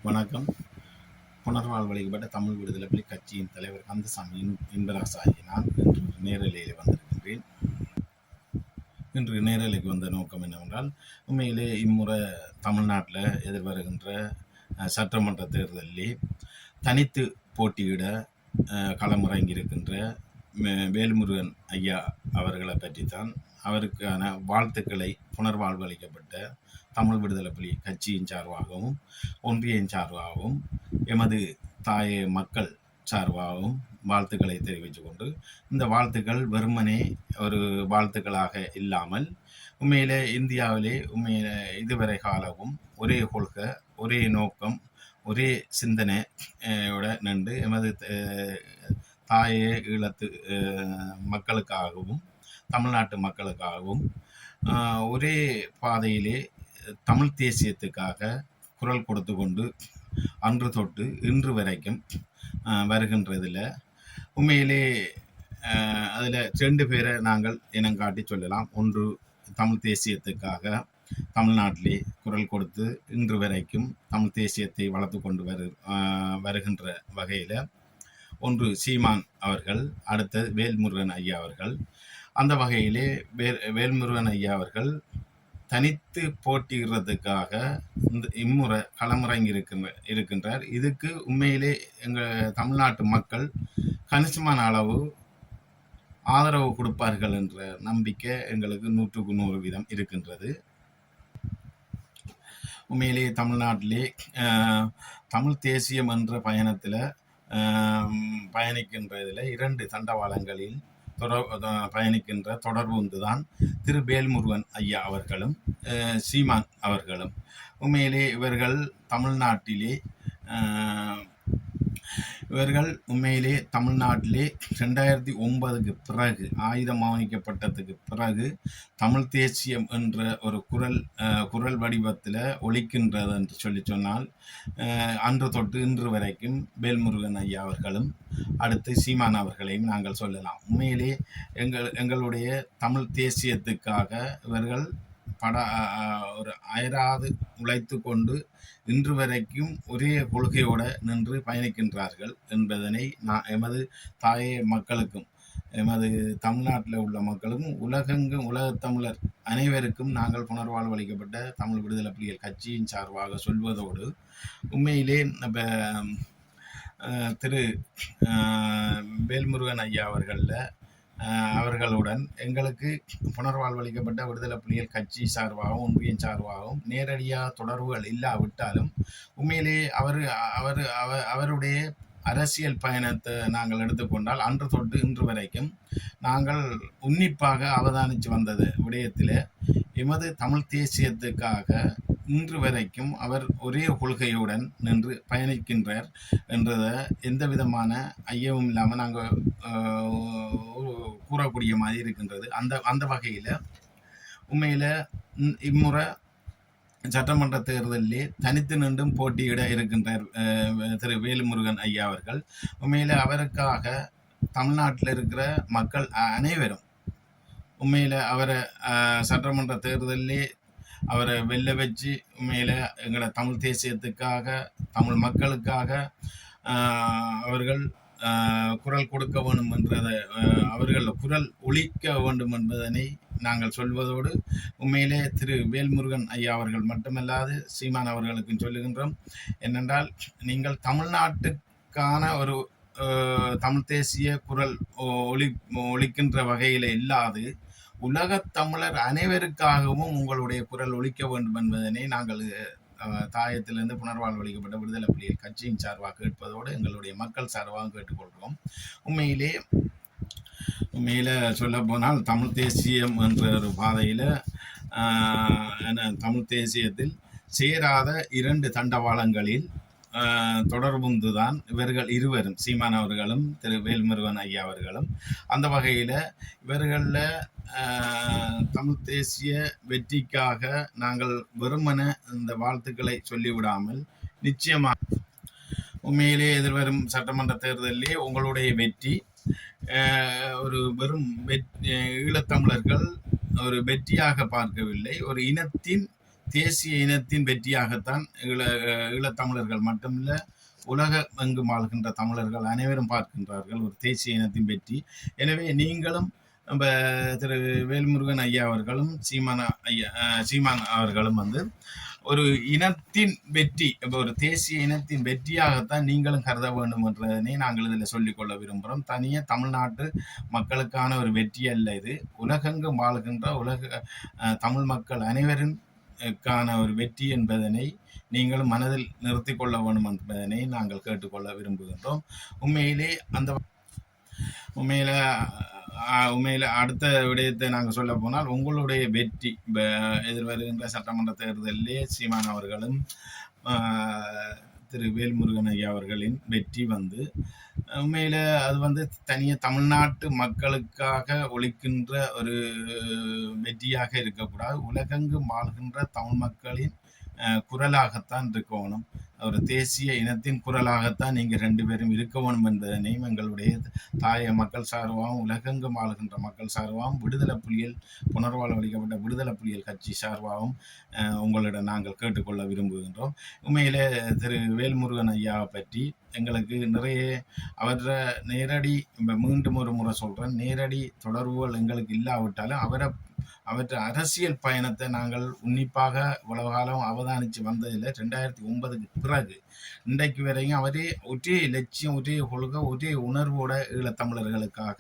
வணக்கம். புனர்வாழ்வளிக்கப்பட்ட தமிழ் விடுதலை புலி கட்சியின் தலைவர் கந்தசாமி இன்பராசு ஆகிய நான் இன்று நேரலையில் வந்திருக்கின்றேன். இன்று நேரலைக்கு வந்த நோக்கம் என்னவென்றால், உண்மையிலே இம்முறை தமிழ்நாட்டில் எதிர்வருகின்ற சட்டமன்ற தேர்தலிலே தனித்து போட்டியிட களமிறங்கியிருக்கின்ற வேல்முருகன் ஐயா அவர்களை பற்றித்தான், அவருக்கான வாழ்த்துக்களை புனர்வாழ்வளிக்கப்பட்ட தமிழ் விடுதலை புலி கட்சியின் சார்பாகவும் ஒன்றியின் சார்பாகவும் எமது தாய மக்கள் சார்பாகவும் வாழ்த்துக்களை தெரிவித்துக் கொண்டு, இந்த வாழ்த்துக்கள் வெறுமனே ஒரு வாழ்த்துக்களாக இல்லாமல் உண்மையிலே இந்தியாவிலே உண்மையிலே இதுவரை காலமும் ஒரே கொள்கை, ஒரே நோக்கம், ஒரே சிந்தனையோட நின்று எமது தாய ஈழத்து மக்களுக்காகவும் தமிழ்நாட்டு மக்களுக்காகவும் ஒரே பாதையிலே தமிழ் தேசியத்துக்காக குரல் கொடுத்து கொண்டு அன்று தொட்டு இன்று வரைக்கும் வருகின்றதில் உண்மையிலே அதில் 2 பேரை நாங்கள் இனங்காட்டி சொல்லலாம். ஒன்று தமிழ் தேசியத்துக்காக தமிழ்நாட்டிலே குரல் கொடுத்து இன்று வரைக்கும் தமிழ் தேசியத்தை வளர்த்து கொண்டு வருகின்ற வகையில் ஒன்று சீமான் அவர்கள், அடுத்தது வேல்முருகன் ஐயா அவர்கள். அந்த வகையிலே வேல்முருகன் ஐயா அவர்கள் தனித்து போட்டியிடுறதுக்காக இம்முறை களமிறங்கி இருக்கின்றார். இதுக்கு உண்மையிலே எங்கள் தமிழ்நாட்டு மக்கள் கணிசமான அளவு ஆதரவு கொடுப்பார்கள் என்ற நம்பிக்கை எங்களுக்கு 100க்கு 100% இருக்கின்றது. உண்மையிலே தமிழ்நாட்டிலே தமிழ் தேசியம் என்ற பயணத்தில் பயணிக்கின்றதில் 2 தண்டவாளங்களில் பயணிக்கின்ற தொடர்பு ஒன்றுதான் திரு வேல்முருகன் ஐயா அவர்களும் சீமான் அவர்களும். உண்மையிலே இவர்கள் உண்மையிலே தமிழ்நாட்டிலே 2009க்கு பிறகு, ஆயுதம் அமைக்கப்பட்டதுக்கு பிறகு தமிழ் தேசியம் என்ற ஒரு குரல் வடிவத்தில் ஒலிக்கின்றது என்று சொன்னால் அன்று தொட்டு இன்று வரைக்கும் வேல்முருகன் ஐயா அவர்களும் அடுத்து சீமான் அவர்களையும் நாங்கள் சொல்லலாம். உண்மையிலே எங்களுடைய தமிழ் தேசியத்துக்காக இவர்கள் ஒரு அயராது உழைத்து கொண்டு இன்று வரைக்கும் ஒரே கொள்கையோடு நின்று பயணிக்கின்றார்கள் என்பதனை எமது தாய மக்களுக்கும் எமது தமிழ்நாட்டில் உள்ள மக்களுக்கும் உலகெங்கும் உலகத்தமிழர் அனைவருக்கும் நாங்கள் புனர்வாழ்வளிக்கப்பட்ட தமிழ் விடுதலை புலிகள் கட்சியின் சார்பாக சொல்வதோடு, உண்மையிலே திரு வேல்முருகன் ஐயா அவர்களுடன் எங்களுக்கு புனர்வாழ்வளிக்கப்பட்ட விடுதலை புலிகள் கட்சி சார்பாகவும் ஒன்றியின் சார்பாகவும் நேரடியாக தொடர்புகள் இல்லாவிட்டாலும் உண்மையிலே அவருடைய அரசியல் பயணத்தை நாங்கள் எடுத்துக்கொண்டால் அன்று தொட்டு இன்று வரைக்கும் நாங்கள் உன்னிப்பாக அவதானித்து வந்தது விடயத்தில் எமது தமிழ் தேசியத்துக்காக இன்று வரைக்கும் அவர் ஒரே கொள்கையுடன் நின்று பயணிக்கின்றார் என்றதை எந்த விதமான ஐயமும் இல்லாமல் நாங்கள் கூறக்கூடிய மாதிரி இருக்கின்றது. அந்த வகையில் உண்மையில் இம்முறை சட்டமன்ற தேர்தலிலே தனித்து நின்றும் போட்டியிட இருக்கின்றார் திரு வேல்முருகன் ஐயா அவர்கள். உண்மையில் அவருக்காக தமிழ்நாட்டில் இருக்கிற மக்கள் அனைவரும் உண்மையில் அவரை சட்டமன்ற தேர்தலிலே அவரை வெல்ல வச்சு உண்மையில் எங்களை தமிழ் தேசியத்துக்காக தமிழ் மக்களுக்காக அவர்கள் குரல் கொடுக்க வேண்டும் என்றதை, அவர்கள் குரல் ஒலிக்க வேண்டும் என்பதனை நாங்கள் சொல்வதோடு, உண்மையிலே திரு வேல்முருகன் ஐயா அவர்கள் மட்டுமல்லாது சீமான் அவர்களுக்கும் சொல்லுகின்றோம். என்னென்றால், நீங்கள் தமிழ்நாட்டுக்கான ஒரு தமிழ் தேசிய குரல் ஒலிக்கின்ற வகையில் இல்லாது உலகத் தமிழர் அனைவருக்காகவும் உங்களுடைய குரல் ஒலிக்க வேண்டும் என்பதனை நாங்கள் தாயத்திலிருந்து புனர்வாழ்வளிக்கப்பட்ட விடுதலை புலிகள் கட்சியின் சார்பாக கேட்பதோடு எங்களுடைய மக்கள் சார்பாக கேட்டுக்கொள்கிறோம். உண்மையில சொல்ல போனால் தமிழ் தேசியம் என்ற ஒரு பாதையில் தமிழ் தேசியத்தில் சேராத 2 தண்டவாளங்களில் தொடர்புந்துதான் இவர்கள் இருவரும், சீமான் அவர்களும் திரு வேல்முருகன் ஐயா அவர்களும். அந்த வகையில் இவர்களில் தமிழ் தேசிய வெற்றிக்காக நாங்கள் வெறுமன இந்த வாழ்த்துக்களை சொல்லிவிடாமல், நிச்சயமாக உண்மையிலே எதிர்வரும் சட்டமன்ற தேர்தலிலே உங்களுடைய வெற்றி ஒரு வெறும் ஈழத்தமிழர்கள் ஒரு வெற்றியாக பார்க்கவில்லை, ஒரு இனத்தின் தேசிய இனத்தின் வெற்றியாகத்தான் ஈழத்தமிழர்கள் மட்டுமில்ல உலக எங்கும் வாழ்கின்ற தமிழர்கள் அனைவரும் பார்க்கின்றார்கள் ஒரு தேசிய இனத்தின் வெற்றி. எனவே நீங்களும் நம்ம திரு வேல்முருகன் ஐயா அவர்களும் சீமான் அவர்களும் ஒரு இனத்தின் வெற்றி, ஒரு தேசிய இனத்தின் வெற்றியாகத்தான் நீங்களும் கருத வேண்டும் என்றதனை நாங்கள் இதில் சொல்லிக்கொள்ள விரும்புகிறோம். தனியே தமிழ்நாட்டு மக்களுக்கான ஒரு வெற்றி அல்ல, இது உலகெங்கும் வாழ்கின்ற தமிழ் மக்கள் அனைவரும் ஒரு வெற்றி என்பதனை நீங்களும் மனதில் நிறுத்தி கொள்ள வேண்டும் என்பதனை நாங்கள் கேட்டுக்கொள்ள விரும்புகின்றோம். உண்மையில அடுத்த விடயத்தை நாங்கள் சொல்ல போனால் உங்களுடைய வெற்றி எதிர்வருகின்ற சட்டமன்ற தேர்தலிலே சீமான் அவர்களும் திரு வேல்முருகன் ஐயா அவர்களின் வெற்றி உண்மையில அது தனியே தமிழ்நாட்டு மக்களுக்காக ஒழிக்கின்ற ஒரு வெற்றியாக இருக்கக்கூடாது, உலகெங்கும் வாழ்கின்ற தமிழ் மக்களின் குரலாகத்தான் இருக்கணும், ஒரு தேசிய இனத்தின் குரலாகத்தான் நீங்கள் 2 பேரும் இருக்க வேணும் என்பதனையும் எங்களுடைய தாய மக்கள் சார்பாகவும் உலகெங்கும் ஆளுகின்ற மக்கள் சார்பாகவும் விடுதலை புலிகள் புனர்வாழ்வளிக்கப்பட்ட விடுதலை புலிகள் கட்சி சார்பாகவும் உங்களிடம் நாங்கள் கேட்டுக்கொள்ள விரும்புகின்றோம். உண்மையிலே திரு வேல்முருகன் ஐயாவை பற்றி எங்களுக்கு நிறைய அவரை நேரடி மீண்டும் ஒரு முறை சொல்கிறேன், நேரடி தொடர்புகள் எங்களுக்கு இல்லாவிட்டாலும் அவற்றை அரசியல் பயணத்தை நாங்கள் உன்னிப்பாக இவ்வளவு காலம் அவதானித்து வந்ததில் 2009க்கு பிறகு இன்றைக்கு வரையும் அவரே ஒரே லட்சியம், ஒரே கொள்கை, ஒரே உணர்வோட ஈழத்தமிழர்களுக்காக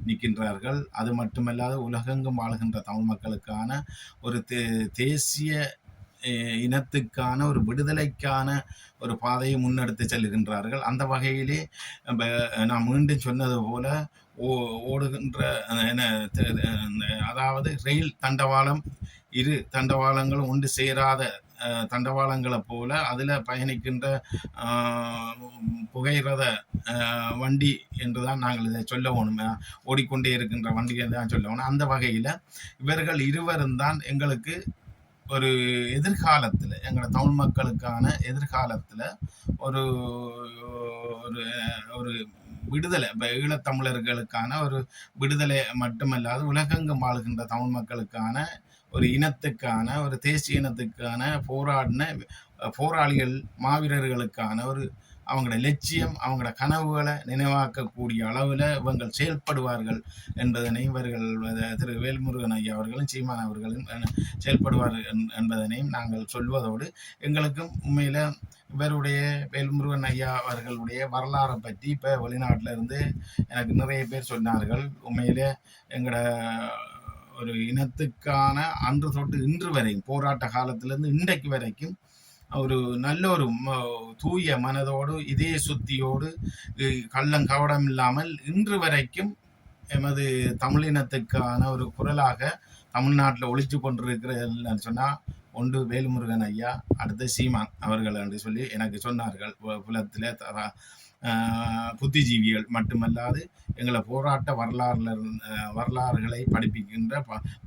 நிற்கின்றார்கள். அது மட்டுமல்லாது உலகெங்கும் வாழ்கின்ற தமிழ் மக்களுக்கான ஒரு தேசிய இனத்துக்கான ஒரு விடுதலைக்கான ஒரு பாதையை முன்னெடுத்து செல்கின்றார்கள். அந்த வகையிலே நான் மீண்டும் சொன்னது போல ஓடுகின்ற அதாவது ரயில் தண்டவாளம், 2 தண்டவாளங்களும் ஒன்று சேராத தண்டவாளங்களை போல அதில் பயணிக்கின்ற புகையிரத வண்டி என்றுதான் நாங்கள் இதை சொல்ல வேணும், ஓடிக்கொண்டே இருக்கின்ற வண்டியை தான் சொல்ல வேணும். அந்த வகையில் இவர்கள் இருவரும் தான் எங்களுக்கு ஒரு எதிர்காலத்தில் எங்களோட தமிழ் மக்களுக்கான எதிர்காலத்தில் ஒரு ஒரு விடுதலை, ஈழத்தமிழர்களுக்கான ஒரு விடுதலை மட்டுமல்லாது உலகெங்கும் வாழ்கின்ற தமிழ் மக்களுக்கான ஒரு இனத்துக்கான ஒரு தேசிய இனத்துக்கான போராளிகள் மாவீரர்களுக்கான ஒரு அவங்களோட லட்சியம், அவங்களோட கனவுகளை நினைவாக்கக்கூடிய அளவில் இவங்கள் செயல்படுவார்கள் என்பதனை இவர்கள் திரு வேல்முருகன் ஐயா அவர்களும் சீமான் அவர்களும் செயல்படுவார்கள் என்பதனையும் நாங்கள் சொல்வதோடு எங்களுக்கும் உண்மையில் இவருடைய வேல்முருகன் ஐயா அவர்களுடைய வரலாறை பற்றி இப்போ வெளிநாட்டில் இருந்து எனக்கு நிறைய பேர் சொன்னார்கள். உண்மையிலே எங்களோட ஒரு இனத்துக்கான அன்று தொட்டு இன்று வரையும் போராட்ட காலத்திலேருந்து இன்றைக்கு வரைக்கும் ஒரு நல்ல ஒரு தூய மனதோடு இதய சுத்தியோடு கள்ளங்கவடம் இல்லாமல் இன்று வரைக்கும் எமது தமிழினத்துக்கான ஒரு குரலாக தமிழ்நாட்டில் ஒழித்து கொண்டிருக்கிறதுன்னு சொன்னால் ஒன்று வேல்முருகன் ஐயா, அடுத்து சீமான் அவர்கள் என்று சொல்லி எனக்கு சொன்னார்கள். புலத்தில் புத்திஜீவிகள் மட்டுமல்லாது எங்களை போராட்ட வரலாறுகளை படிப்பிக்கின்ற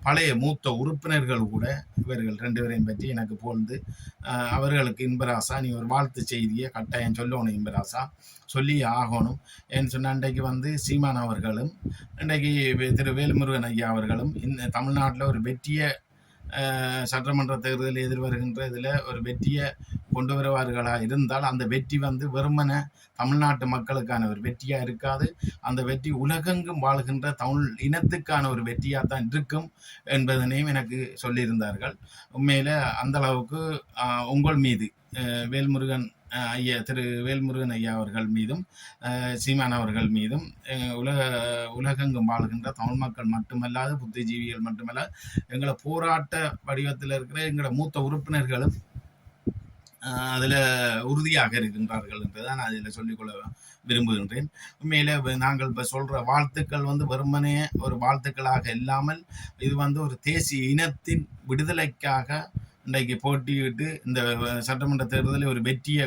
பழைய மூத்த உறுப்பினர்கள் கூட இவர்கள் 2 பேரையும் பற்றி எனக்கு போந்து அவர்களுக்கு இன்பராசா நீ ஒரு வாழ்த்து செய்தியை கட்டாயம் சொல்லணும், இன்பராசா சொல்லி ஆகணும் ஏன்னு சொன்னால் இன்றைக்கு சீமான் அவர்களும் இன்றைக்கு திரு வேல்முருகன் ஐயா அவர்களும் இந்த தமிழ்நாட்டில் ஒரு வெற்றியை சட்டமன்ற தேர்தலில் எதிர்வருகின்ற இதில் ஒரு வெற்றியை கொண்டு வருவார்களாக இருந்தால் அந்த வெற்றி வெறுமன தமிழ்நாட்டு மக்களுக்கான ஒரு வெற்றியாக இருக்காது, அந்த வெற்றி உலகெங்கும் வாழ்கின்ற தமிழ் இனத்துக்கான ஒரு வெற்றியாக தான் இருக்கும் என்பதனையும் எனக்கு சொல்லியிருந்தார்கள். உண்மையில் அந்த அளவுக்கு உங்கள் மீது திரு வேல்முருகன் ஐயா அவர்கள் மீதும் சீமான் அவர்கள் மீதும் உலகெங்கும் வாழ்கின்ற தமிழ் மக்கள் மட்டுமல்லாது புத்திஜீவிகள் மட்டுமல்லாது எங்களை போராட்ட வடிவத்தில் இருக்கிற எங்களோட மூத்த உறுப்பினர்களும் அதில் உறுதியாக இருக்கின்றார்கள் என்றுதான் நான் அதில் சொல்லிக்கொள்ள விரும்புகின்றேன். உண்மையில நாங்கள் இப்போ சொல்கிற வாழ்த்துக்கள் வெறுமனே ஒரு வாழ்த்துக்களாக இல்லாமல் இது ஒரு தேசிய இனத்தின் விடுதலைக்காக இன்றைக்கு போட்டியிட்டு இந்த சட்டமன்ற தேர்தலில் ஒரு வெற்றியை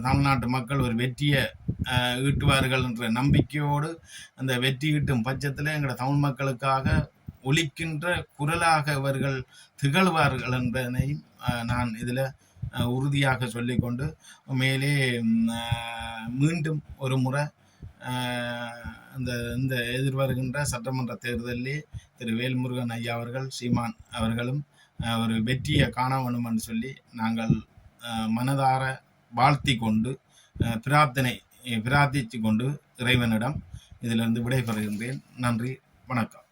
தமிழ்நாட்டு மக்கள் ஒரு வெற்றியை ஈட்டுவார்கள் என்ற நம்பிக்கையோடு அந்த வெற்றி ஈட்டும் பட்சத்தில் எங்களோட தமிழ் மக்களுக்காக ஒலிக்கின்ற குரலாக இவர்கள் திகழ்வார்கள் என்பதனை நான் இதில் உறுதியாக சொல்லிக்கொண்டு மேலே மீண்டும் ஒரு முறை இந்த எதிர்வருகின்ற சட்டமன்ற தேர்தலிலே திரு வேல்முருகன் ஐயா அவர்கள் சீமான் அவர்களும் ஒரு வெற்றியை காண வேண்டும்னு சொல்லி நாங்கள் மனதார வாழ்த்தி கொண்டு பிரார்த்தித்து கொண்டு இறைவனிடம் இதிலிருந்து விடைபெறுகின்றேன். நன்றி, வணக்கம்.